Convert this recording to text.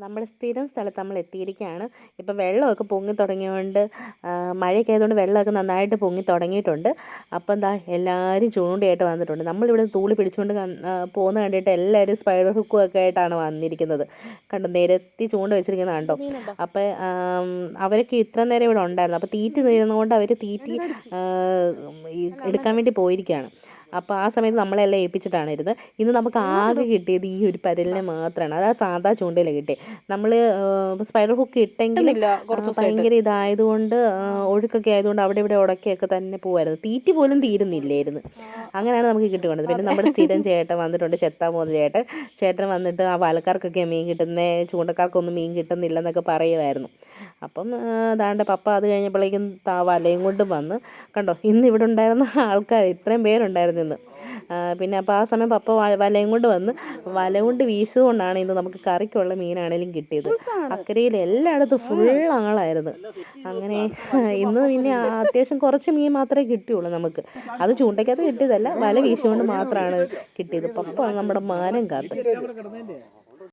നമ്മുടെ സ്ഥിരം സ്ഥലത്ത് നമ്മൾ എത്തിയിരിക്കുകയാണ്. ഇപ്പം വെള്ളമൊക്കെ പൊങ്ങി തുടങ്ങിയതുകൊണ്ട് മഴയൊക്കെ ആയതുകൊണ്ട് വെള്ളമൊക്കെ നന്നായിട്ട് പൊങ്ങി തുടങ്ങിയിട്ടുണ്ട്. അപ്പം എന്താ എല്ലാവരും ചൂണ്ടയായിട്ട് വന്നിട്ടുണ്ട്. നമ്മളിവിടെ തൂളി പിടിച്ചുകൊണ്ട് പോകുന്ന കണ്ടിട്ട് എല്ലാവരും സ്പൈഡർ ഹുക്കും ഒക്കെ ആയിട്ടാണ് വന്നിരിക്കുന്നത്. കണ്ടോ, നിരത്തി ചൂണ്ട വെച്ചിരിക്കുന്നത് കണ്ടോ. അപ്പം അവരൊക്കെ ഇത്ര നേരം ഇവിടെ ഉണ്ടായിരുന്നു. അപ്പോൾ തീറ്റി തീരുന്നതുകൊണ്ട് അവർ തീറ്റി എടുക്കാൻ വേണ്ടി പോയിരിക്കുകയാണ്. അപ്പോൾ ആ സമയത്ത് നമ്മളെല്ലാം ഏൽപ്പിച്ചിട്ടാണ് ഇരുന്നത്. ഇന്ന് നമുക്ക് ആകെ കിട്ടിയത് ഈ ഒരു പരലിനെ മാത്രമാണ്. അത് ആ സാധാ ചൂണ്ടയിൽ കിട്ടിയത്. നമ്മൾ സ്പൈഡർ ഹുക്ക് ഇട്ടെങ്കിൽ ഭയങ്കര ഇതായതുകൊണ്ട് ഒഴുക്കൊക്കെ ആയതുകൊണ്ട് അവിടെ ഇവിടെ ഉടക്കിയൊക്കെ തന്നെ പോകുമായിരുന്നു. തീറ്റി പോലും തീരുന്നില്ലായിരുന്നു. അങ്ങനെയാണ് നമുക്ക് കിട്ടിക്കൊണ്ടത്. പിന്നെ നമ്മുടെ സ്ഥിരം ചേട്ടൻ വന്നിട്ടുണ്ട്, ചെത്താൻ പോകുന്ന ചേട്ടൻ വന്നിട്ട് ആ വലക്കാർക്കൊക്കെ മീൻ കിട്ടുന്നത്, ചൂണ്ടക്കാർക്കൊന്നും മീൻ കിട്ടുന്നില്ലെന്നൊക്കെ പറയുമായിരുന്നു. അപ്പം അതാണ്ട് പപ്പ അത് കഴിഞ്ഞപ്പോഴേക്കും വലയും കൊണ്ടും വന്ന്. കണ്ടോ, ഇന്ന് ഇവിടെ ഉണ്ടായിരുന്ന ആൾക്കാർ ഇത്രയും പേരുണ്ടായിരുന്നു ഇന്ന്. പിന്നെ അപ്പോൾ ആ സമയം പപ്പ വലയും കൊണ്ട് വന്ന് വല കൊണ്ട് വീശുകൊണ്ടാണ് ഇന്ന് നമുക്ക് കറിക്കുള്ള മീനാണേലും കിട്ടിയത്. അക്കരയിൽ എല്ലായിടത്തും ഫുൾ ആളായിരുന്നു. അങ്ങനെ ഇന്ന് പിന്നെ അത്യാവശ്യം കുറച്ച് മീൻ മാത്രമേ കിട്ടിയുള്ളൂ നമുക്ക്. അത് ചൂണ്ടയ്ക്കകത്ത് കിട്ടിയതല്ല, വല വീശുകൊണ്ട് മാത്രമാണ് കിട്ടിയത്. പപ്പ നമ്മുടെ മാനം കാത്ത്.